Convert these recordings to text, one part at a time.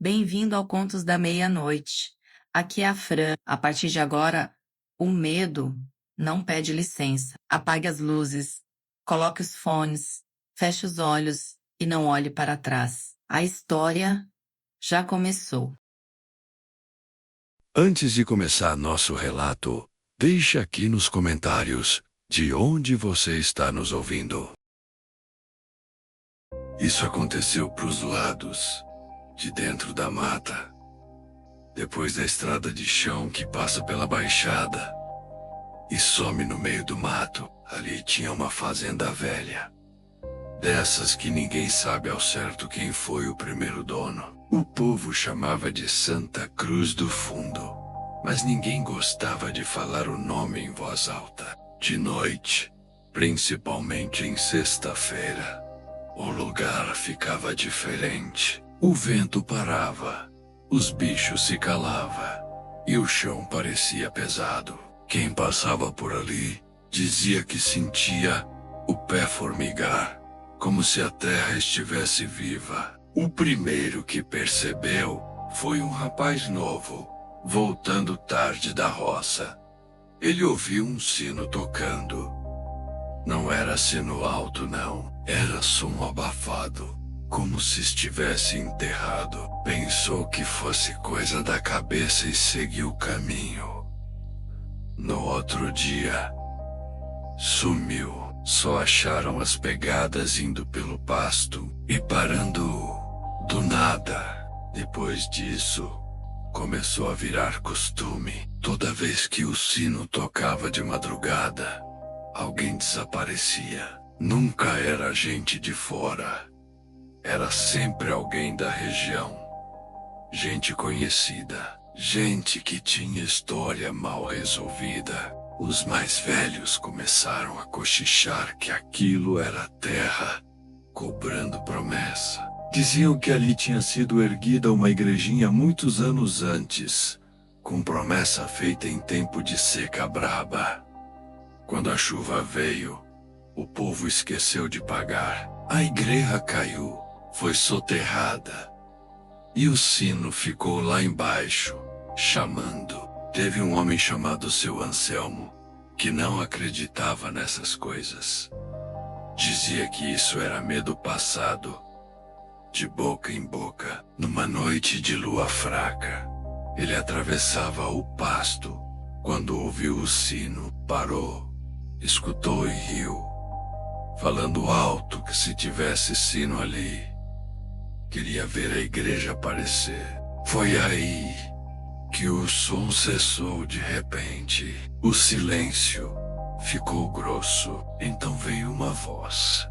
Bem-vindo ao Contos da Meia-Noite. Aqui é a Fran. A partir de agora, o medo não pede licença. Apague as luzes, coloque os fones, feche os olhos e não olhe para trás. A história já começou. Antes de começar nosso relato, deixe aqui nos comentários de onde você está nos ouvindo. Isso aconteceu pros lados, de dentro da mata, depois da estrada de chão que passa pela baixada e some no meio do mato. Ali tinha uma fazenda velha, dessas que ninguém sabe ao certo quem foi o primeiro dono. O povo chamava de Santa Cruz do Fundo, mas ninguém gostava de falar o nome em voz alta. De noite, principalmente em sexta-feira, o lugar ficava diferente. O vento parava, os bichos se calavam e o chão parecia pesado. Quem passava por ali dizia que sentia o pé formigar, como se a terra estivesse viva. O primeiro que percebeu foi um rapaz novo, voltando tarde da roça. Ele ouviu um sino tocando. Não era sino alto, não. Era som abafado, como se estivesse enterrado. Pensou que fosse coisa da cabeça e seguiu o caminho. No outro dia, sumiu. Só acharam as pegadas indo pelo pasto e parando do nada. Depois disso, começou a virar costume. Toda vez que o sino tocava de madrugada, alguém desaparecia. Nunca era gente de fora. Era sempre alguém da região. Gente conhecida. Gente que tinha história mal resolvida. Os mais velhos começaram a cochichar que aquilo era terra, cobrando promessa. Diziam que ali tinha sido erguida uma igrejinha muitos anos antes, com promessa feita em tempo de seca braba. Quando a chuva veio, o povo esqueceu de pagar. A igreja caiu, foi soterrada, e o sino ficou lá embaixo, chamando. Teve um homem chamado seu Anselmo, que não acreditava nessas coisas. Dizia que isso era medo passado, de boca em boca. Numa noite de lua fraca, ele atravessava o pasto. Quando ouviu o sino, parou, escutou e riu, falando alto que se tivesse sino ali, queria ver a igreja aparecer. Foi aí que o som cessou de repente. O silêncio ficou grosso. Então veio uma voz,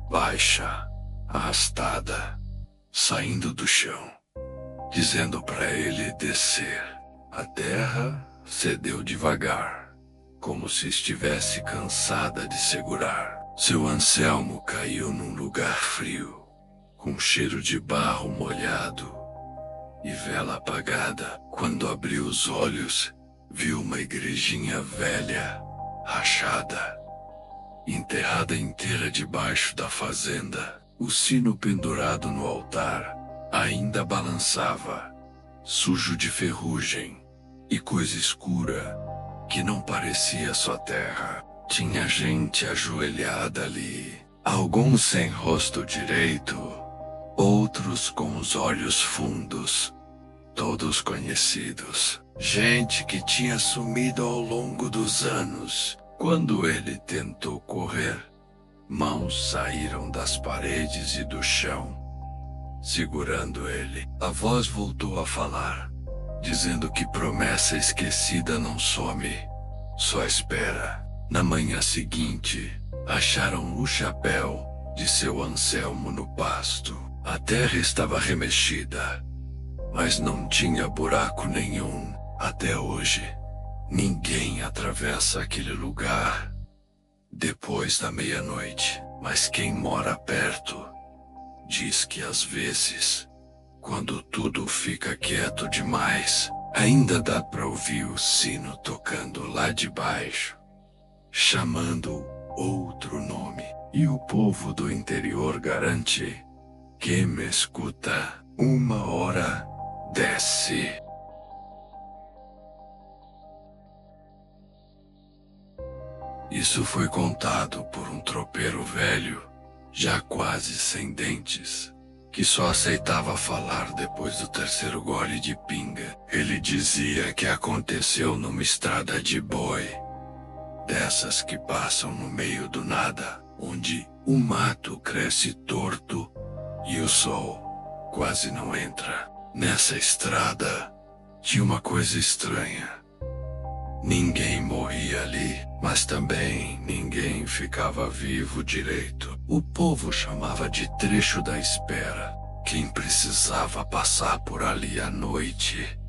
baixa, arrastada, saindo do chão, dizendo para ele descer. A terra cedeu devagar, como se estivesse cansada de segurar. Seu Anselmo caiu num lugar frio, com cheiro de barro molhado e vela apagada. Quando abriu os olhos, viu uma igrejinha velha, rachada, enterrada inteira debaixo da fazenda. O sino pendurado no altar ainda balançava, sujo de ferrugem e coisa escura que não parecia só terra. Tinha gente ajoelhada ali, alguns sem rosto direito, outros com os olhos fundos, todos conhecidos. Gente que tinha sumido ao longo dos anos. Quando ele tentou correr, mãos saíram das paredes e do chão, segurando ele. A voz voltou a falar, dizendo que promessa esquecida não some, só espera. Na manhã seguinte, acharam o chapéu de seu Anselmo no pasto. A terra estava remexida, mas não tinha buraco nenhum. Até hoje, ninguém atravessa aquele lugar depois da meia-noite. Mas quem mora perto diz que às vezes, quando tudo fica quieto demais, ainda dá para ouvir o sino tocando lá de baixo, chamando outro nome. E o povo do interior garante que me escuta uma hora Desce. Isso foi contado por um tropeiro velho, já quase sem dentes, que só aceitava falar depois do terceiro gole de pinga. Ele dizia que aconteceu numa estrada de boi, dessas que passam no meio do nada, onde o mato cresce torto e o sol quase não entra. Nessa estrada tinha uma coisa estranha. Ninguém morria ali, mas também ninguém ficava vivo direito. O povo chamava de trecho da espera. Quem precisava passar por ali à noite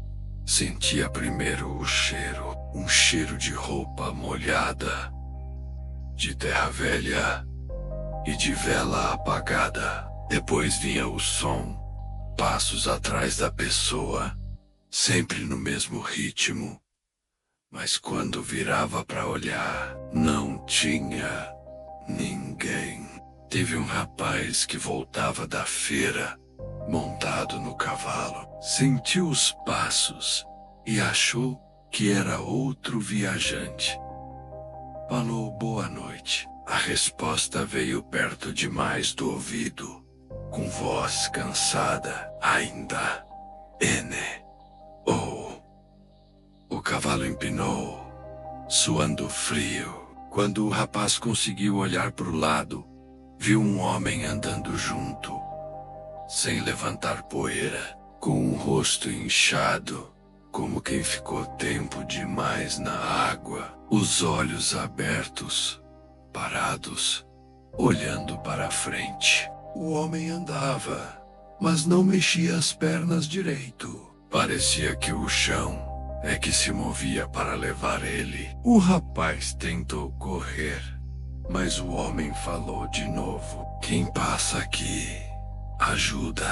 sentia primeiro o cheiro, um cheiro de roupa molhada, de terra velha e de vela apagada. Depois vinha o som, passos atrás da pessoa, sempre no mesmo ritmo. Mas quando virava para olhar, não tinha ninguém. Teve um rapaz que voltava da feira, montado no cavalo. Sentiu os passos e achou que era outro viajante. Falou boa noite. A resposta veio perto demais do ouvido, com voz cansada. Ainda. Ene. Oh. O cavalo empinou, suando frio. Quando o rapaz conseguiu olhar para o lado, viu um homem andando junto, sem levantar poeira, com um rosto inchado, como quem ficou tempo demais na água, os olhos abertos, parados, olhando para a frente. O homem andava, mas não mexia as pernas direito. Parecia que o chão é que se movia para levar ele. O rapaz tentou correr, mas o homem falou de novo. Quem passa aqui, ajuda.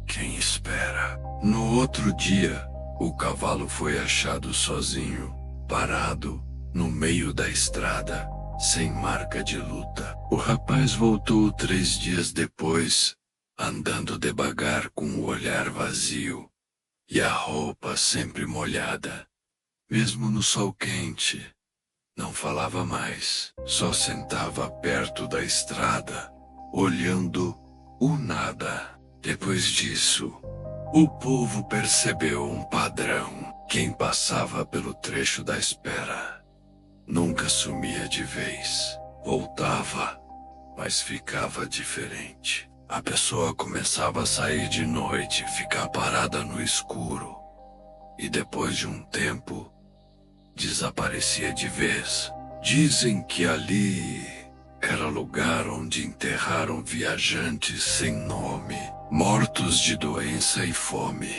Quem espera. No outro dia, o cavalo foi achado sozinho, parado, no meio da estrada, sem marca de luta. O rapaz voltou 3 dias depois, andando devagar com o olhar vazio e a roupa sempre molhada. Mesmo no sol quente, não falava mais, só sentava perto da estrada, olhando o nada. Depois disso, o povo percebeu um padrão. Quem passava pelo trecho da espera nunca sumia de vez. Voltava, mas ficava diferente. A pessoa começava a sair de noite, ficar parada no escuro, e depois de um tempo, desaparecia de vez. Dizem que ali era lugar onde enterraram viajantes sem nome, mortos de doença e fome,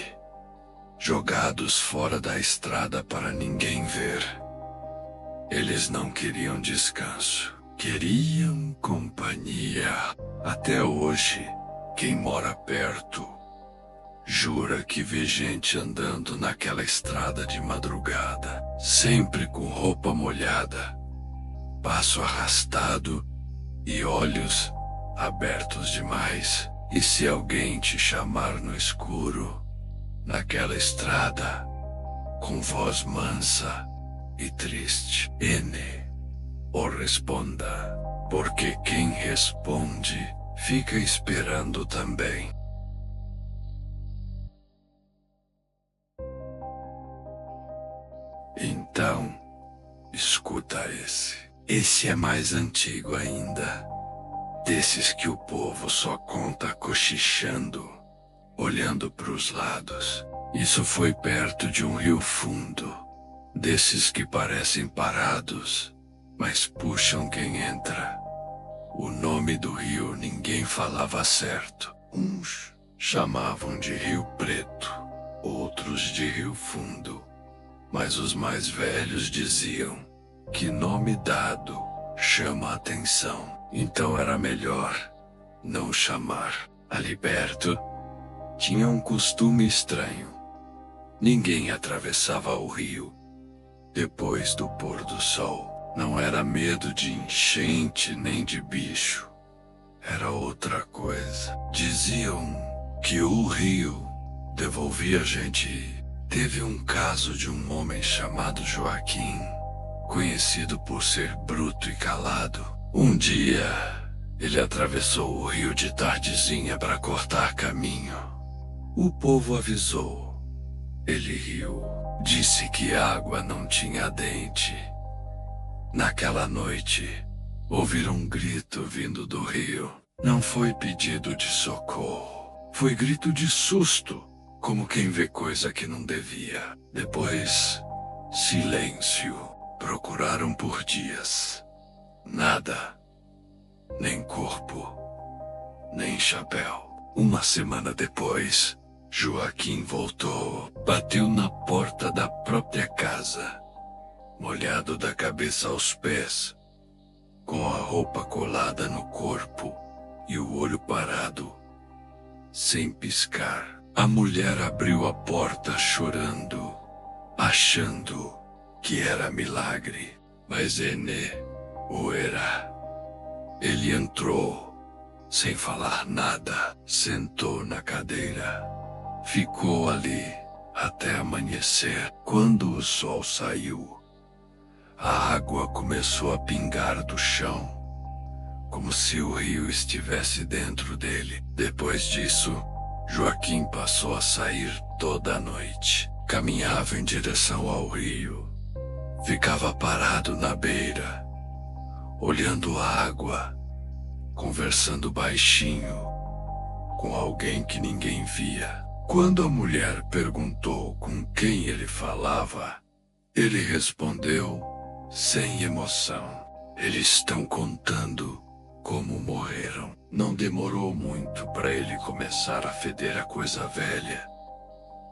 jogados fora da estrada para ninguém ver. Eles não queriam descanso, queriam companhia. Até hoje, quem mora perto jura que vê gente andando naquela estrada de madrugada, sempre com roupa molhada, passo arrastado e olhos abertos demais. E se alguém te chamar no escuro, naquela estrada, com voz mansa e triste, Ene, ou responda, porque quem responde fica esperando também. Então, escuta esse. Esse é mais antigo ainda, desses que o povo só conta cochichando, olhando para os lados. Isso foi perto de um rio fundo, desses que parecem parados, mas puxam quem entra. O nome do rio ninguém falava certo. Uns chamavam de Rio Preto, outros de Rio Fundo, mas os mais velhos diziam que nome dado chama a atenção, então era melhor não chamar. Ali perto tinha um costume estranho. Ninguém atravessava o rio depois do pôr do sol. Não era medo de enchente nem de bicho. Era outra coisa. Diziam que o rio devolvi a gente. Teve um caso de um homem chamado Joaquim, conhecido por ser bruto e calado. Um dia, ele atravessou o rio de tardezinha para cortar caminho. O povo avisou. Ele riu, disse que a água não tinha dente. Naquela noite, ouviram um grito vindo do rio. Não foi pedido de socorro, foi grito de susto, como quem vê coisa que não devia. Depois, silêncio. Procuraram por dias. Nada. Nem corpo, nem chapéu. Uma semana depois, Joaquim voltou. Bateu na porta da própria casa, molhado da cabeça aos pés, com a roupa colada no corpo e o olho parado, sem piscar. A mulher abriu a porta chorando, achando que era milagre, mas não era. Ele entrou, sem falar nada, sentou na cadeira, ficou ali até amanhecer. Quando o sol saiu, a água começou a pingar do chão, como se o rio estivesse dentro dele. Depois disso, Joaquim passou a sair toda a noite. Caminhava em direção ao rio. Ficava parado na beira, olhando a água, conversando baixinho com alguém que ninguém via. Quando a mulher perguntou com quem ele falava, ele respondeu sem emoção: eles estão contando como morreram. Não demorou muito para ele começar a feder a coisa velha,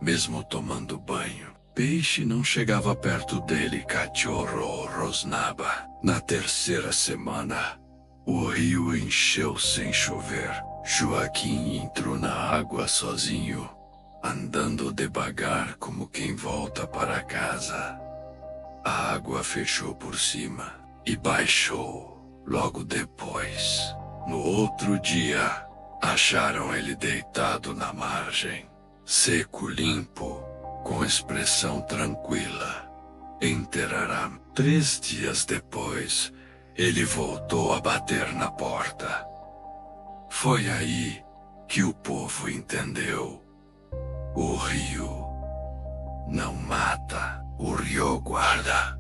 mesmo tomando banho. Peixe não chegava perto dele, cachorro ou rosnava. Na terceira semana, o rio encheu sem chover. Joaquim entrou na água sozinho, andando devagar como quem volta para casa. A água fechou por cima e baixou logo depois. No outro dia, acharam ele deitado na margem, seco, limpo, com expressão tranquila. Enterará. 3 dias depois, ele voltou a bater na porta. Foi aí que o povo entendeu. O rio não mata, o rio guarda.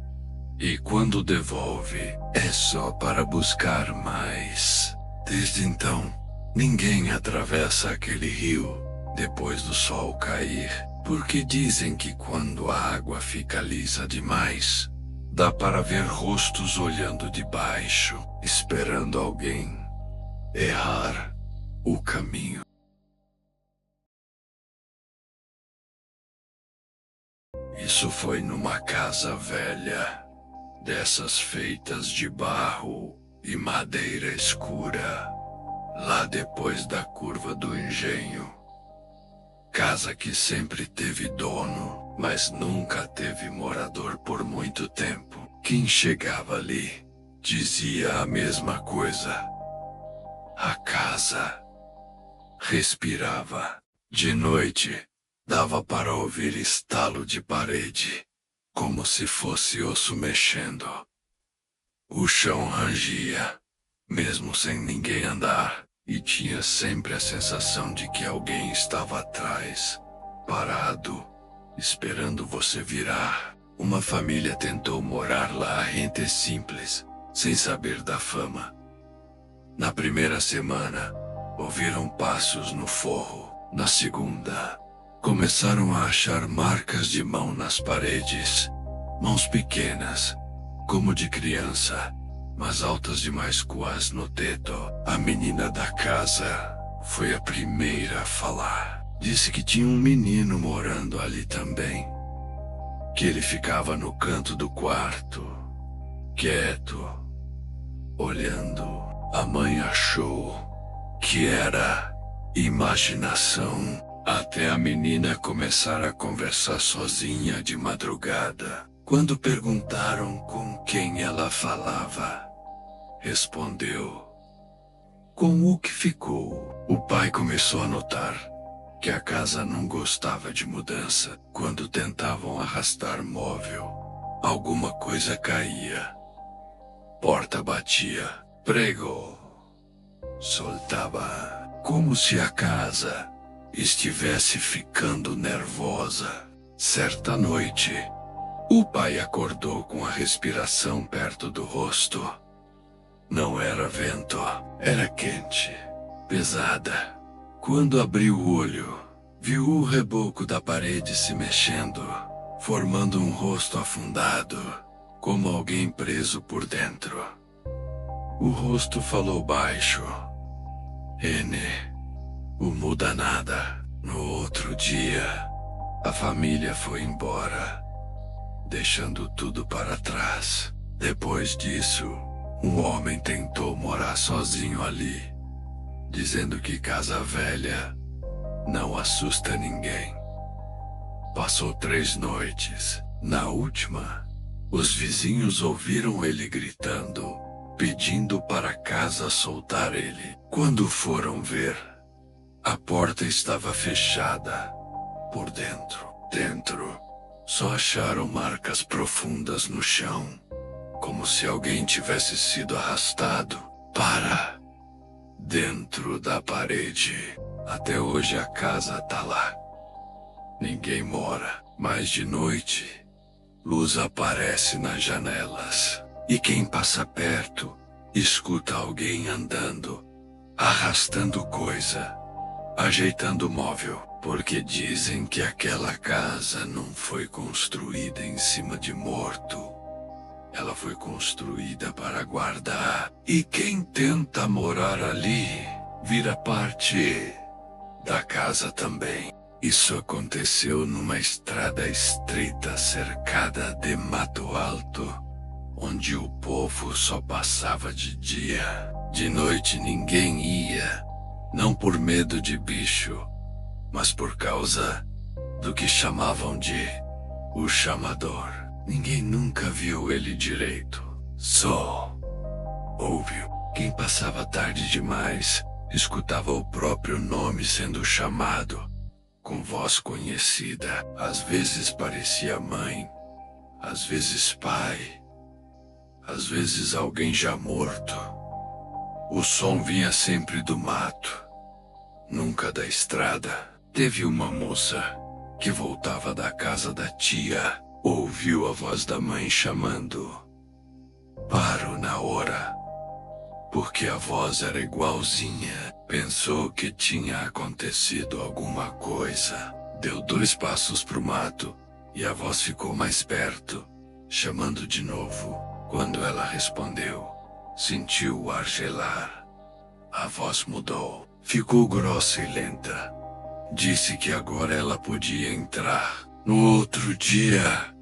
E quando devolve, é só para buscar mais. Desde então, ninguém atravessa aquele rio depois do sol cair, porque dizem que quando a água fica lisa demais, dá para ver rostos olhando de baixo, esperando alguém errar o caminho. Isso foi numa casa velha, dessas feitas de barro e madeira escura, lá depois da curva do engenho. Casa que sempre teve dono, mas nunca teve morador por muito tempo. Quem chegava ali dizia a mesma coisa. A casa respirava. De noite, dava para ouvir estalo de parede, como se fosse osso mexendo. O chão rangia, mesmo sem ninguém andar. E tinha sempre a sensação de que alguém estava atrás, parado, esperando você virar. Uma família tentou morar lá, gente simples, sem saber da fama. Na primeira semana, ouviram passos no forro. Na segunda, começaram a achar marcas de mão nas paredes. Mãos pequenas, como de criança, mas altas demais coas no teto. A menina da casa foi a primeira a falar. Disse que tinha um menino morando ali também, que ele ficava no canto do quarto, quieto, olhando. A mãe achou que era imaginação, até a menina começar a conversar sozinha de madrugada. Quando perguntaram com quem ela falava, respondeu com o que ficou. O pai começou a notar que a casa não gostava de mudança. Quando tentavam arrastar móvel, alguma coisa caía. Porta batia, prego, soltava, como se a casa estivesse ficando nervosa. Certa noite, o pai acordou com a respiração perto do rosto. Não era vento, era quente, pesada. Quando abriu o olho, viu o reboco da parede se mexendo, formando um rosto afundado, como alguém preso por dentro. O rosto falou baixo. N, o muda nada. No outro dia, a família foi embora, deixando tudo para trás. Depois disso, um homem tentou morar sozinho ali, dizendo que casa velha não assusta ninguém. Passou 3 noites. Na última, os vizinhos ouviram ele gritando, pedindo para a casa soltar ele. Quando foram ver, a porta estava fechada por dentro. Dentro, só acharam marcas profundas no chão, como se alguém tivesse sido arrastado para dentro da parede. Até hoje a casa tá lá. Ninguém mora, mas de noite, luz aparece nas janelas. E quem passa perto, escuta alguém andando, arrastando coisa, ajeitando móvel. Porque dizem que aquela casa não foi construída em cima de morto. Ela foi construída para guardar. E quem tenta morar ali, vira parte da casa também. Isso aconteceu numa estrada estreita cercada de mato alto, onde o povo só passava de dia. De noite ninguém ia, não por medo de bicho, mas por causa do que chamavam de o chamador. Ninguém nunca viu ele direito, só ouviu. Quem passava tarde demais escutava o próprio nome sendo chamado, com voz conhecida. Às vezes parecia mãe, às vezes pai, às vezes alguém já morto. O som vinha sempre do mato, nunca da estrada. Teve uma moça que voltava da casa da tia, ouviu a voz da mãe chamando. Parou na hora, porque a voz era igualzinha. Pensou que tinha acontecido alguma coisa. Deu 2 passos pro mato e a voz ficou mais perto, chamando de novo. Quando ela respondeu, sentiu o ar gelar. A voz mudou, ficou grossa e lenta. Disse que agora ela podia entrar. No outro dia,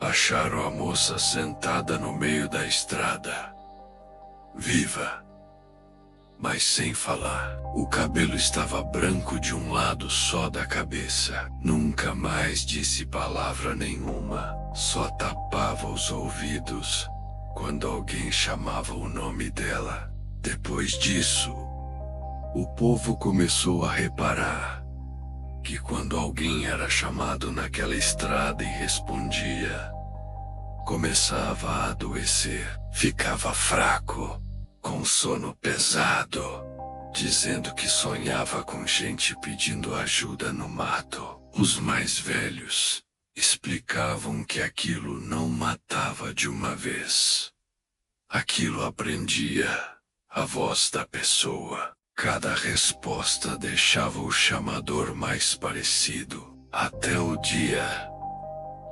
acharam a moça sentada no meio da estrada, viva, mas sem falar. O cabelo estava branco de um lado só da cabeça. Nunca mais disse palavra nenhuma, só tapava os ouvidos quando alguém chamava o nome dela. Depois disso, o povo começou a reparar que quando alguém era chamado naquela estrada e respondia, começava a adoecer, ficava fraco, com sono pesado, dizendo que sonhava com gente pedindo ajuda no mato. Os mais velhos explicavam que aquilo não matava de uma vez. Aquilo aprendia a voz da pessoa. Cada resposta deixava o chamador mais parecido, até o dia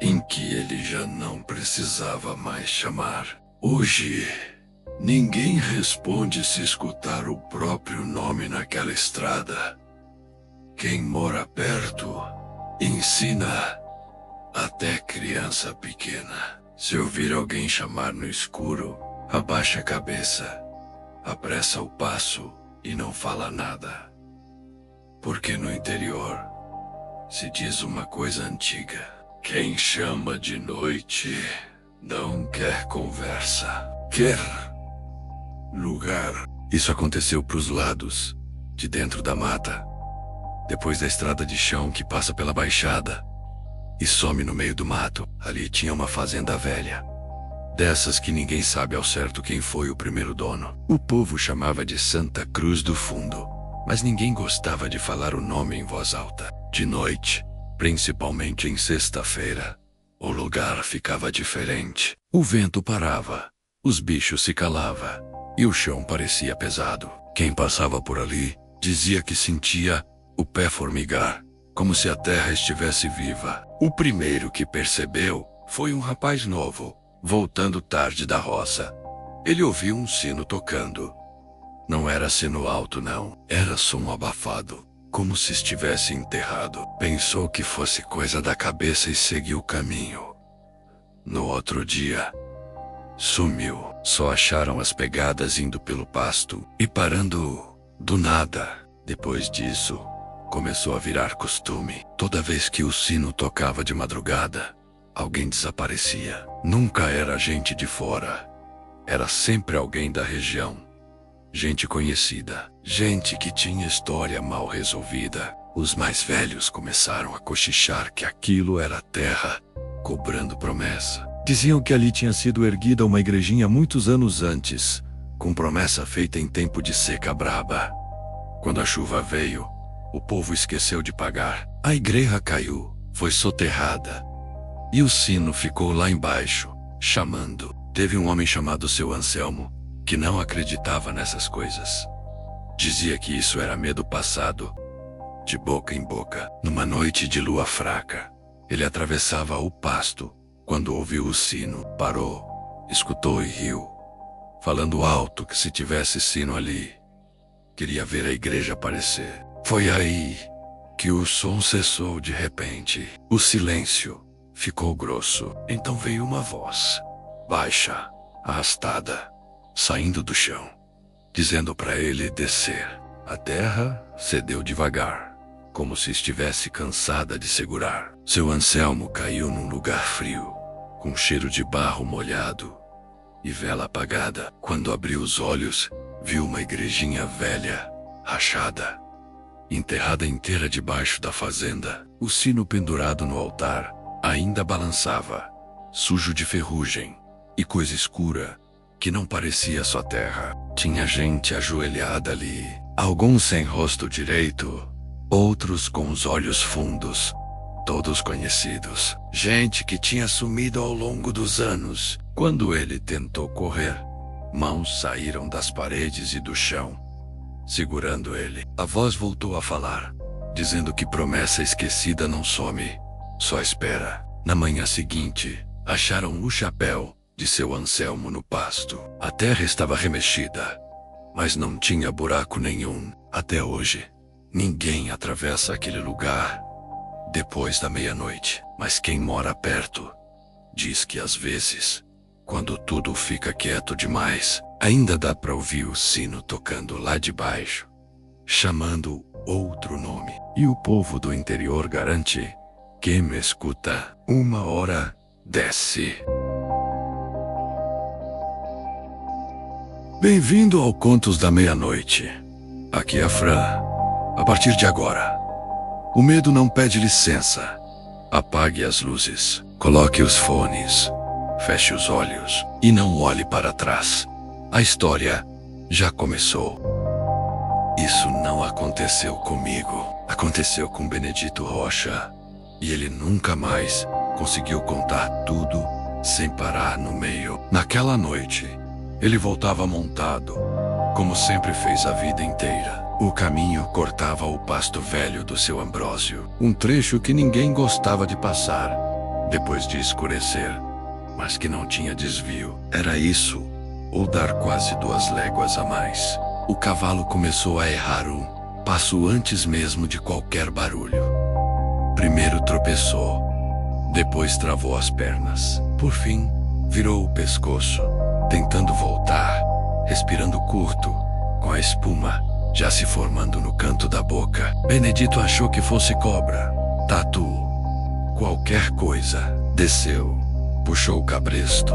em que ele já não precisava mais chamar. Hoje, ninguém responde se escutar o próprio nome naquela estrada. Quem mora perto ensina até criança pequena. Se ouvir alguém chamar no escuro, abaixa a cabeça, apressa o passo e não fala nada. Porque no interior se diz uma coisa antiga: quem chama de noite não quer conversa, quer lugar. Isso aconteceu pros lados de dentro da mata. depois da estrada de chão que passa pela baixada e some no meio do mato. Ali tinha uma fazenda velha, dessas que ninguém sabe ao certo quem foi o primeiro dono. O povo chamava de Santa Cruz do Fundo, mas ninguém gostava de falar o nome em voz alta. De noite, principalmente em sexta-feira, o lugar ficava diferente. O vento parava, os bichos se calavam e o chão parecia pesado. Quem passava por ali dizia que sentia o pé formigar, como se a terra estivesse viva. O primeiro que percebeu foi um rapaz novo, voltando tarde da roça. Ele ouviu um sino tocando. Não era sino alto, não. Era som abafado, como se estivesse enterrado. Pensou que fosse coisa da cabeça e seguiu o caminho. No outro dia, sumiu. Só acharam as pegadas indo pelo pasto e parando do nada. Depois disso, começou a virar costume. Toda vez que o sino tocava de madrugada, alguém desaparecia. Nunca era gente de fora. Era sempre alguém da região. Gente conhecida. Gente que tinha história mal resolvida. Os mais velhos começaram a cochichar que aquilo era terra, cobrando promessa. Diziam que ali tinha sido erguida uma igrejinha muitos anos antes, com promessa feita em tempo de seca braba. Quando a chuva veio, o povo esqueceu de pagar. A igreja caiu, foi soterrada. E o sino ficou lá embaixo, chamando. Teve um homem chamado seu Anselmo, que não acreditava nessas coisas. Dizia que isso era medo passado, de boca em boca. Numa noite de lua fraca, ele atravessava o pasto, quando ouviu o sino. Parou, escutou e riu, falando alto que se tivesse sino ali, queria ver a igreja aparecer. Foi aí que o som cessou de repente. O silêncio ficou grosso. Então veio uma voz, baixa, arrastada, saindo do chão, dizendo para ele descer. A terra cedeu devagar, como se estivesse cansada de segurar. Seu Anselmo caiu num lugar frio, com cheiro de barro molhado e vela apagada. Quando abriu os olhos, viu uma igrejinha velha, rachada, enterrada inteira debaixo da fazenda. O sino pendurado no altar ainda balançava, sujo de ferrugem e coisa escura que não parecia só terra. Tinha gente ajoelhada ali, alguns sem rosto direito, outros com os olhos fundos, todos conhecidos. Gente que tinha sumido ao longo dos anos. Quando ele tentou correr, mãos saíram das paredes e do chão, segurando ele. A voz voltou a falar, dizendo que promessa esquecida não some, só espera. Na manhã seguinte, acharam o chapéu de seu Anselmo no pasto. A terra estava remexida, mas não tinha buraco nenhum. Até hoje, ninguém atravessa aquele lugar depois da meia-noite. Mas quem mora perto diz que às vezes, quando tudo fica quieto demais, ainda dá para ouvir o sino tocando lá de baixo, chamando outro nome. E o povo do interior garante: quem me escuta, uma hora desce. Bem-vindo ao Contos da Meia-Noite. Aqui é a Fran. A partir de agora, o medo não pede licença. Apague as luzes, coloque os fones, feche os olhos e não olhe para trás. A história já começou. Isso não aconteceu comigo. Aconteceu com Benedito Rocha. E ele nunca mais conseguiu contar tudo sem parar no meio. Naquela noite, ele voltava montado, como sempre fez a vida inteira. O caminho cortava o pasto velho do seu Ambrósio, um trecho que ninguém gostava de passar, depois de escurecer, mas que não tinha desvio. Era isso, ou dar quase 2 léguas a mais. O cavalo começou a errar um passo antes mesmo de qualquer barulho. Primeiro tropeçou, depois travou as pernas. Por fim, virou o pescoço, tentando voltar, respirando curto, com a espuma já se formando no canto da boca. Benedito achou que fosse cobra, tatu, qualquer coisa. Desceu, puxou o cabresto,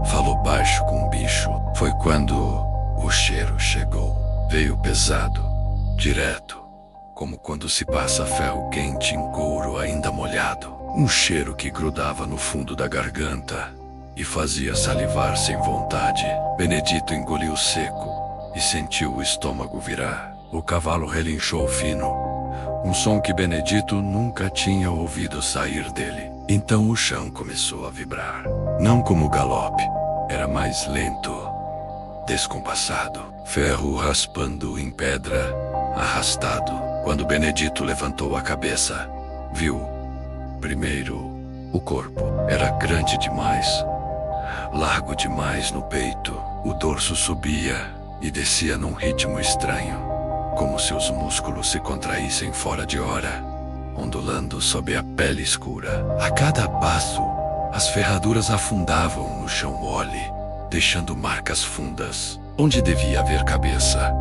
falou baixo com o bicho. Foi quando o cheiro chegou. Veio pesado, direto, como quando se passa ferro quente em couro ainda molhado. Um cheiro que grudava no fundo da garganta e fazia salivar sem vontade. Benedito engoliu seco e sentiu o estômago virar. O cavalo relinchou fino, um som que Benedito nunca tinha ouvido sair dele. Então o chão começou a vibrar. Não como galope, era mais lento, descompassado. Ferro raspando em pedra, arrastado. Quando Benedito levantou a cabeça, viu, primeiro, o corpo. Era grande demais, largo demais no peito. O dorso subia e descia num ritmo estranho, como se os músculos se contraíssem fora de hora, ondulando sob a pele escura. A cada passo, as ferraduras afundavam no chão mole, deixando marcas fundas. Onde devia haver cabeça,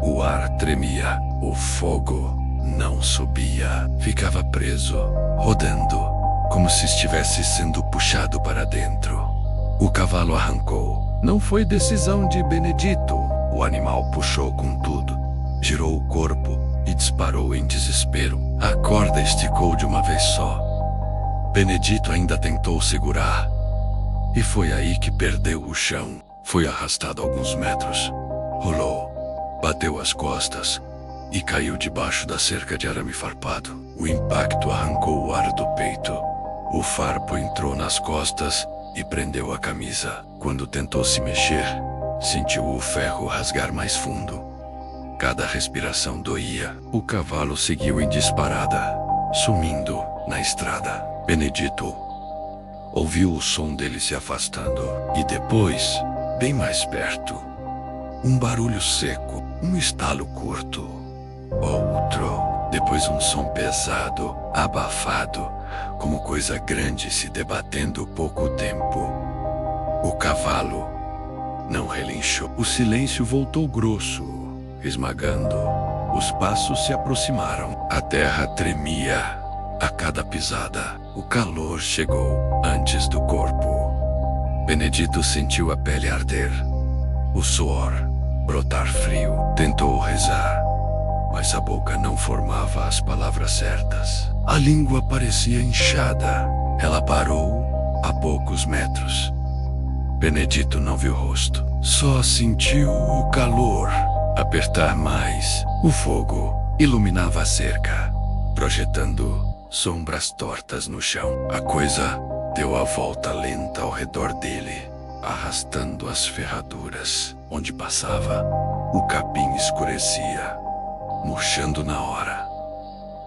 o ar tremia. O fogo não subia. Ficava preso, rodando, como se estivesse sendo puxado para dentro. O cavalo arrancou. Não foi decisão de Benedito. O animal puxou com tudo, girou o corpo e disparou em desespero. A corda esticou de uma vez só. Benedito ainda tentou segurar, e foi aí que perdeu o chão. Foi arrastado alguns metros, rolou, bateu as costas e caiu debaixo da cerca de arame farpado. O impacto arrancou o ar do peito. O farpo entrou nas costas e prendeu a camisa. Quando tentou se mexer, sentiu o ferro rasgar mais fundo. Cada respiração doía. O cavalo seguiu em disparada, sumindo na estrada. Benedito ouviu o som dele se afastando. E depois, bem mais perto, um barulho seco, um estalo curto. Outro. Depois um som pesado, abafado, como coisa grande se debatendo pouco tempo. O cavalo não relinchou. O silêncio voltou grosso, esmagando. Os passos se aproximaram. A terra tremia a cada pisada. O calor chegou antes do corpo. Benedito sentiu a pele arder, o suor brotar frio. Tentou rezar, mas a boca não formava as palavras certas. A língua parecia inchada. Ela parou a poucos metros. Benedito não viu o rosto, só sentiu o calor apertar mais. O fogo iluminava a cerca, projetando sombras tortas no chão. A coisa deu a volta lenta ao redor dele, arrastando as ferraduras. Onde passava, o capim escurecia, murchando na hora.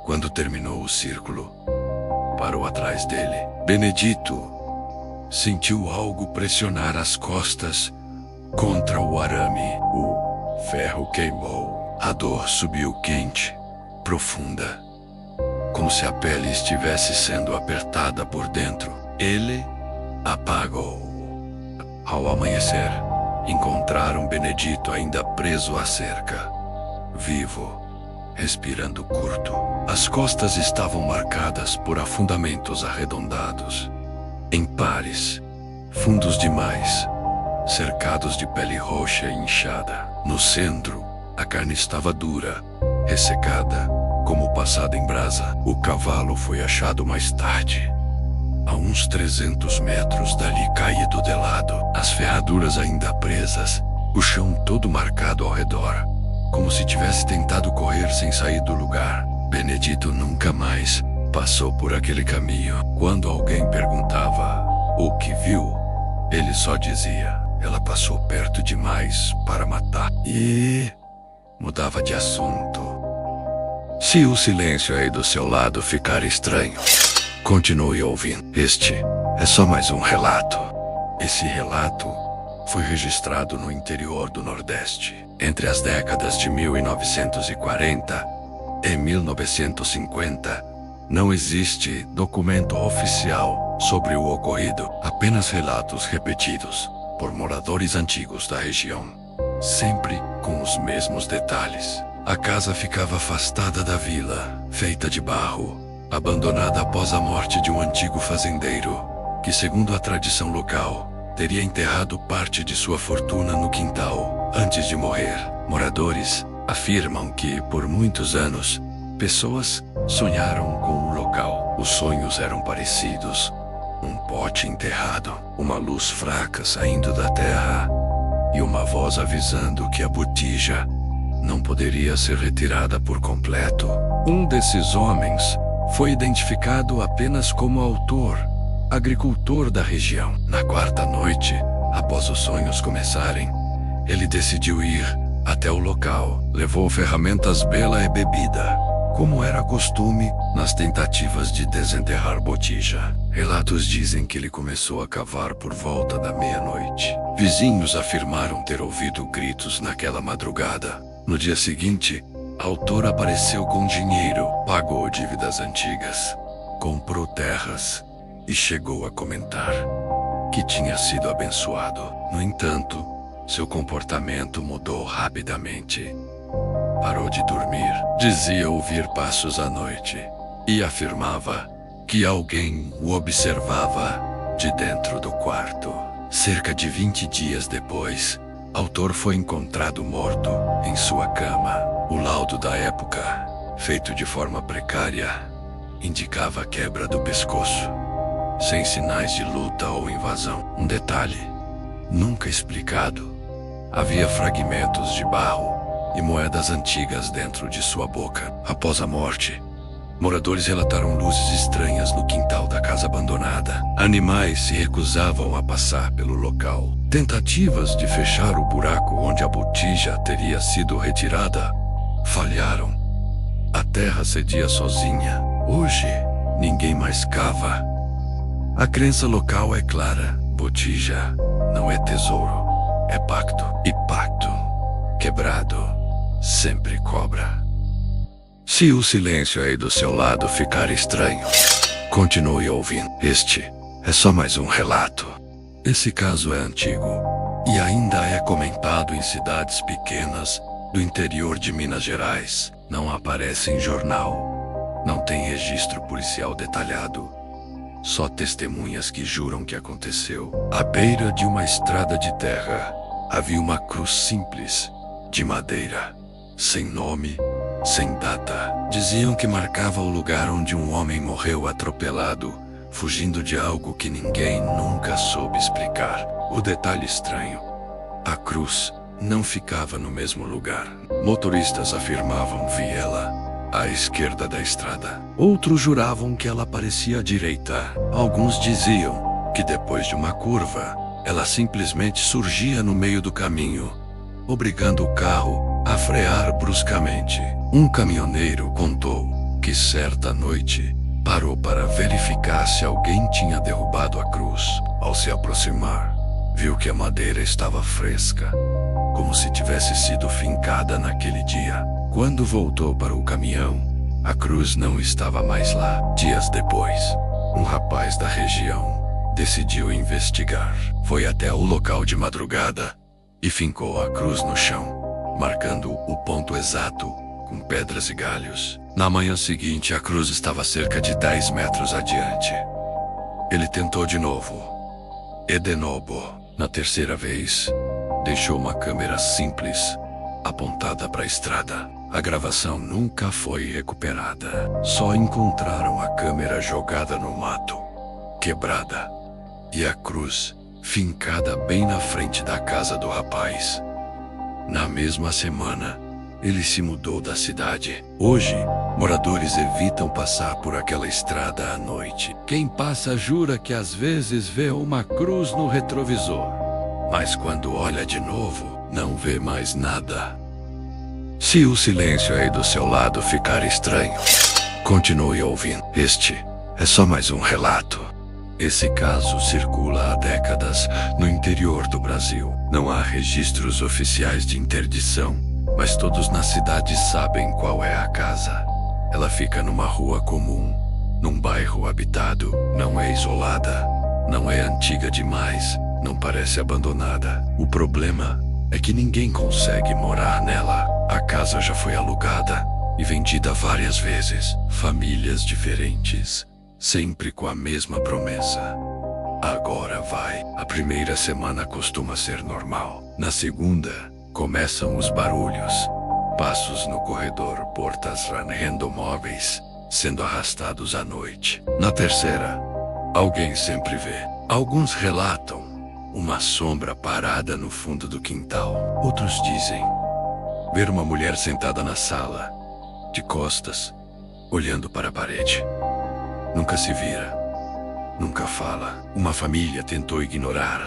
Quando terminou o círculo, parou atrás dele. Benedito sentiu algo pressionar as costas contra o arame. O ferro queimou. A dor subiu quente, profunda, como se a pele estivesse sendo apertada por dentro. Ele apagou. Ao amanhecer, encontraram Benedito ainda preso à cerca, vivo, respirando curto. As costas estavam marcadas por afundamentos arredondados, em pares, fundos demais, cercados de pele roxa e inchada. No centro, a carne estava dura, ressecada, como passada em brasa. O cavalo foi achado mais tarde, a uns 300 metros dali, caído de lado, as ferraduras ainda presas, o chão todo marcado ao redor, como se tivesse tentado correr sem sair do lugar. Benedito nunca mais passou por aquele caminho. Quando alguém perguntava o que viu, ele só dizia: ela passou perto demais para matar. E mudava de assunto. Se o silêncio aí do seu lado ficar estranho, continue ouvindo. Este é só mais um relato. Esse relato foi registrado no interior do Nordeste, entre as décadas de 1940 e 1950. Não existe documento oficial sobre o ocorrido, apenas relatos repetidos por moradores antigos da região, sempre com os mesmos detalhes. A casa ficava afastada da vila, feita de barro, abandonada após a morte de um antigo fazendeiro, que, segundo a tradição local, teria enterrado parte de sua fortuna no quintal antes de morrer. Moradores afirmam que, por muitos anos, Pessoas sonharam com o local. Os sonhos eram parecidos. Um pote enterrado, uma luz fraca saindo da terra e uma voz avisando que a botija não poderia ser retirada por completo. Um desses homens foi identificado apenas como autor, agricultor da região. Na quarta noite, após os sonhos começarem, ele decidiu ir até o local. Levou ferramentas bela e bebida, como era costume nas tentativas de desenterrar Botija. Relatos dizem que ele começou a cavar por volta da meia-noite. Vizinhos afirmaram ter ouvido gritos naquela madrugada. No dia seguinte, autor apareceu com dinheiro, pagou dívidas antigas, comprou terras e chegou a comentar que tinha sido abençoado. No entanto, seu comportamento mudou rapidamente. Parou de dormir, dizia ouvir passos à noite e afirmava que alguém o observava de dentro do quarto. Cerca de 20 dias depois, autor foi encontrado morto em sua cama. O laudo da época, feito de forma precária, indicava a quebra do pescoço, sem sinais de luta ou invasão. Um detalhe, nunca explicado: havia fragmentos de barro e moedas antigas dentro de sua boca. Após a morte, moradores relataram luzes estranhas no quintal da casa abandonada. Animais se recusavam a passar pelo local. Tentativas de fechar o buraco onde a botija teria sido retirada falharam. A terra cedia sozinha. Hoje, ninguém mais cava. A crença local é clara: botija não é tesouro, é pacto. E pacto quebrado sempre cobra. Se o silêncio aí do seu lado ficar estranho, continue ouvindo. Este é só mais um relato. Esse caso é antigo e ainda é comentado em cidades pequenas do interior de Minas Gerais. Não aparece em jornal, não tem registro policial detalhado, só testemunhas que juram que aconteceu. À beira de uma estrada de terra havia uma cruz simples, de madeira, sem nome, sem data. Diziam que marcava o lugar onde um homem morreu atropelado, fugindo de algo que ninguém nunca soube explicar. O detalhe estranho: a cruz não ficava no mesmo lugar. Motoristas afirmavam vi-la à esquerda da estrada. Outros juravam que ela aparecia à direita. Alguns diziam que depois de uma curva, ela simplesmente surgia no meio do caminho, obrigando o carro a frear bruscamente. Um caminhoneiro contou que certa noite parou para verificar se alguém tinha derrubado a cruz. Ao se aproximar, viu que a madeira estava fresca, como se tivesse sido fincada naquele dia. Quando voltou para o caminhão, a cruz não estava mais lá. Dias depois, um rapaz da região decidiu investigar. Foi até o local de madrugada e fincou a cruz no chão, marcando o ponto exato com pedras e galhos. Na manhã seguinte, a cruz estava cerca de 10 metros adiante. Ele tentou de novo, e de novo. Na terceira vez, deixou uma câmera simples apontada para a estrada. A gravação nunca foi recuperada. Só encontraram a câmera jogada no mato, quebrada, e a cruz fincada bem na frente da casa do rapaz. Na mesma semana, ele se mudou da cidade. Hoje, moradores evitam passar por aquela estrada à noite. Quem passa jura que às vezes vê uma cruz no retrovisor, mas quando olha de novo, não vê mais nada. Se o silêncio aí do seu lado ficar estranho, continue ouvindo. Este é só mais um relato. Esse caso circula há décadas no interior do Brasil. Não há registros oficiais de interdição, mas todos na cidade sabem qual é a casa. Ela fica numa rua comum, num bairro habitado. Não é isolada, não é antiga demais, não parece abandonada. O problema é que ninguém consegue morar nela. A casa já foi alugada e vendida várias vezes. Famílias diferentes, sempre com a mesma promessa: agora vai. A primeira semana costuma ser normal. Na segunda, começam os barulhos. Passos no corredor, portas ranendo móveis, sendo arrastados à noite. Na terceira, alguém sempre vê. Alguns relatam uma sombra parada no fundo do quintal. Outros dizem ver uma mulher sentada na sala, de costas, olhando para a parede. Nunca se vira, nunca fala. Uma família tentou ignorar.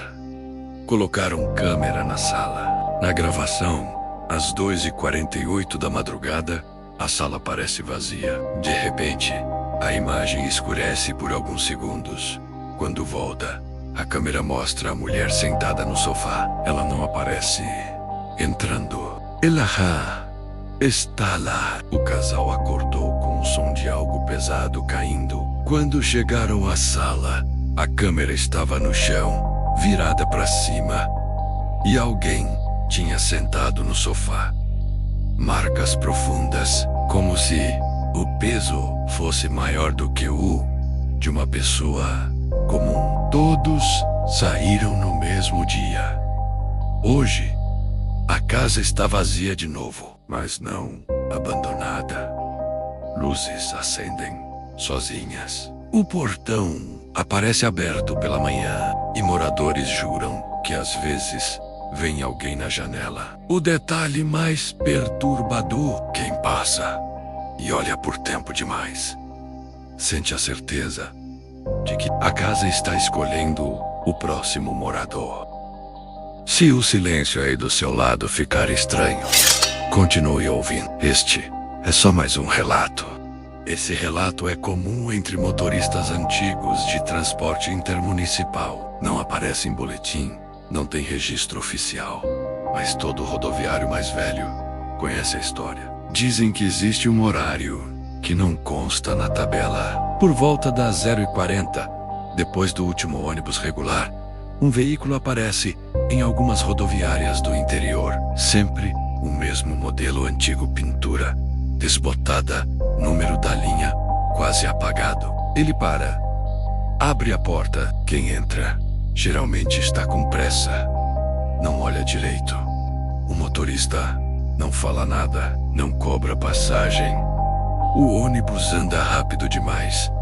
Colocaram câmera na sala. Na gravação, às 2h48 da madrugada, a sala parece vazia. De repente, a imagem escurece por alguns segundos. Quando volta, a câmera mostra a mulher sentada no sofá. Ela não aparece entrando. Ela está lá. O casal acordou com o som de algo pesado caindo. Quando chegaram à sala, a câmera estava no chão, virada para cima, e alguém tinha sentado no sofá. Marcas profundas, como se o peso fosse maior do que o de uma pessoa comum. Todos saíram no mesmo dia. Hoje, a casa está vazia de novo, mas não abandonada. Luzes acendem sozinhas. O portão aparece aberto pela manhã e moradores juram que às vezes vem alguém na janela. O detalhe mais perturbador: quem passa e olha por tempo demais sente a certeza de que a casa está escolhendo o próximo morador. Se o silêncio aí do seu lado ficar estranho, continue ouvindo. Este é só mais um relato. Esse relato é comum entre motoristas antigos de transporte intermunicipal. Não aparece em boletim, não tem registro oficial, mas todo rodoviário mais velho conhece a história. Dizem que existe um horário que não consta na tabela. Por volta das 0h40, depois do último ônibus regular, um veículo aparece em algumas rodoviárias do interior. Sempre o mesmo modelo antigo, pintura desbotada, número da linha quase apagado. Ele para, abre a porta. Quem entra geralmente está com pressa, não olha direito. O motorista não fala nada, não cobra passagem. O ônibus anda rápido demais,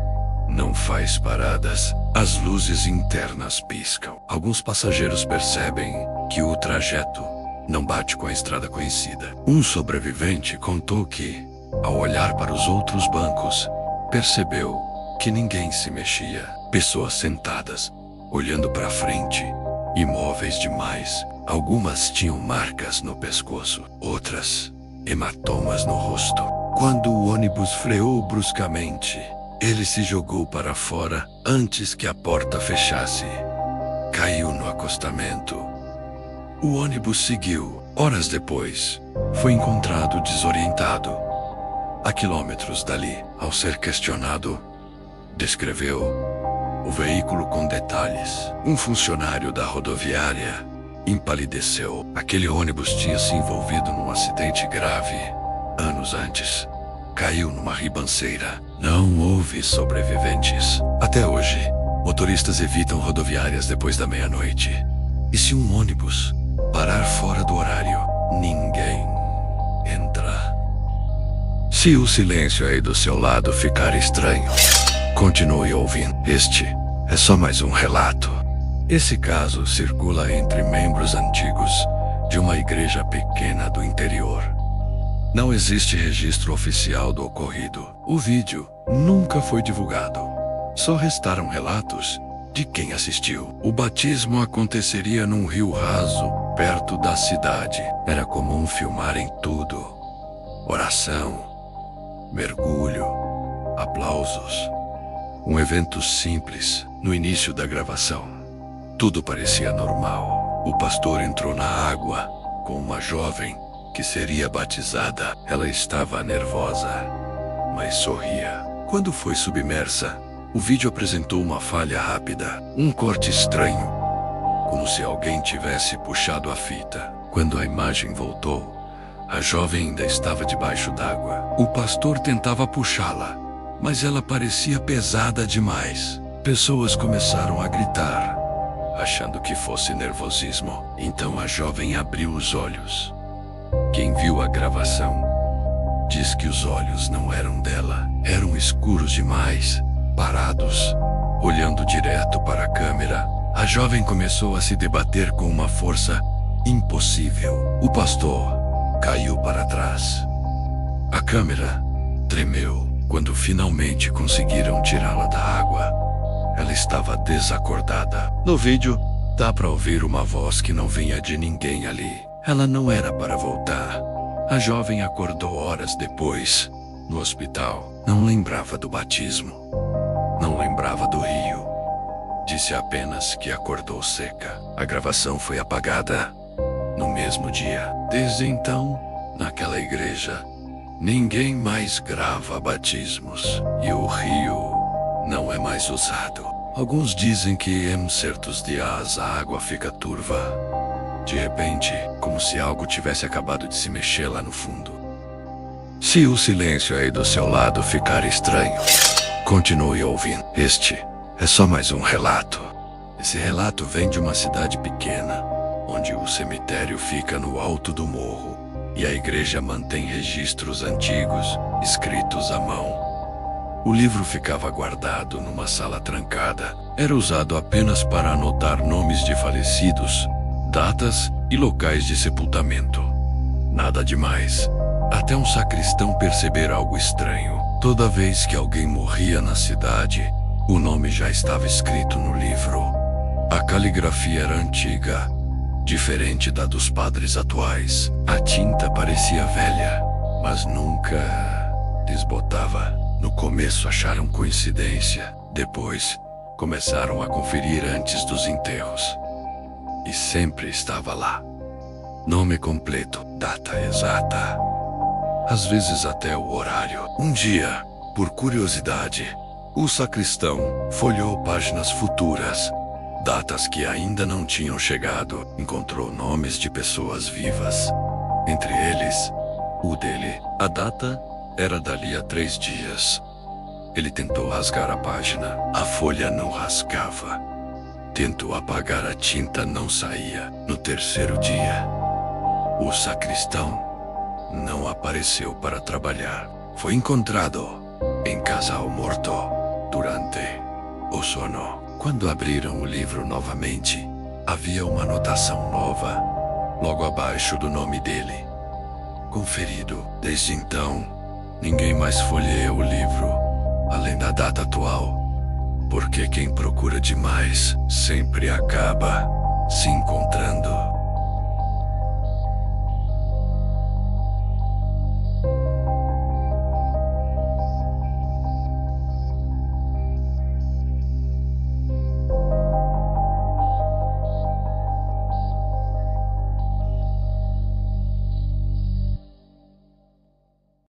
não faz paradas. As luzes internas piscam. Alguns passageiros percebem que o trajeto não bate com a estrada conhecida. Um sobrevivente contou que, ao olhar para os outros bancos, percebeu que ninguém se mexia. Pessoas sentadas, olhando para frente, imóveis demais. Algumas tinham marcas no pescoço, outras hematomas no rosto. Quando o ônibus freou bruscamente, ele se jogou para fora antes que a porta fechasse. Caiu no acostamento. O ônibus seguiu. Horas depois, foi encontrado desorientado, a quilômetros dali. Ao ser questionado, descreveu o veículo com detalhes. Um funcionário da rodoviária empalideceu. Aquele ônibus tinha se envolvido num acidente grave anos antes. Caiu numa ribanceira. Não houve sobreviventes. Até hoje, motoristas evitam rodoviárias depois da meia-noite. E se um ônibus parar fora do horário, ninguém entra. Se o silêncio aí do seu lado ficar estranho, continue ouvindo. Este é só mais um relato. Esse caso circula entre membros antigos de uma igreja pequena do interior. Não existe registro oficial do ocorrido. O vídeo nunca foi divulgado. Só restaram relatos de quem assistiu. O batismo aconteceria num rio raso, perto da cidade. Era comum filmarem tudo: oração, mergulho, aplausos. Um evento simples no início da gravação. Tudo parecia normal. O pastor entrou na água com uma jovem que seria batizada. Ela estava nervosa, mas sorria. Quando foi submersa, o vídeo apresentou uma falha rápida, um corte estranho, como se alguém tivesse puxado a fita. Quando a imagem voltou, a jovem ainda estava debaixo d'água. O pastor tentava puxá-la, mas ela parecia pesada demais. Pessoas começaram a gritar, achando que fosse nervosismo. Então a jovem abriu os olhos Quem viu a gravação diz que os olhos não eram dela, eram escuros demais, parados, olhando direto para a câmera. A jovem começou a se debater com uma força impossível. O pastor caiu para trás. A câmera tremeu quando finalmente conseguiram tirá-la da água. Ela estava desacordada. No vídeo, dá para ouvir uma voz que não vinha de ninguém ali. Ela não era para voltar. A jovem acordou horas depois, no hospital. Não lembrava do batismo. Não lembrava do rio. Disse apenas que acordou seca. A gravação foi apagada no mesmo dia. Desde então, naquela igreja, ninguém mais grava batismos. E o rio não é mais usado. Alguns dizem que em certos dias a água fica turva. De repente, como se algo tivesse acabado de se mexer lá no fundo. Se o silêncio aí do seu lado ficar estranho, continue ouvindo. Este é só mais um relato. Esse relato vem de uma cidade pequena, onde o cemitério fica no alto do morro e a igreja mantém registros antigos, escritos à mão. O livro ficava guardado numa sala trancada. Era usado apenas para anotar nomes de falecidos, datas e locais de sepultamento. Nada demais, até um sacristão perceber algo estranho. Toda vez que alguém morria na cidade, o nome já estava escrito no livro. A caligrafia era antiga, diferente da dos padres atuais. A tinta parecia velha, mas nunca desbotava. No começo acharam coincidência, depois começaram a conferir antes dos enterros. E sempre estava lá. Nome completo, data exata. Às vezes até o horário. Um dia, por curiosidade, o sacristão folheou páginas futuras. Datas que ainda não tinham chegado. Encontrou nomes de pessoas vivas. Entre eles, o dele. A data era dali a 3 dias. Ele tentou rasgar a página. A folha não rasgava. Tentou apagar a tinta, não saía. No 3º dia, o sacristão não apareceu para trabalhar. Foi encontrado em casal morto durante o sono. Quando abriram o livro novamente, havia uma anotação nova, logo abaixo do nome dele. Conferido. Desde então, ninguém mais folheia o livro, além da data atual, porque quem procura demais sempre acaba se encontrando.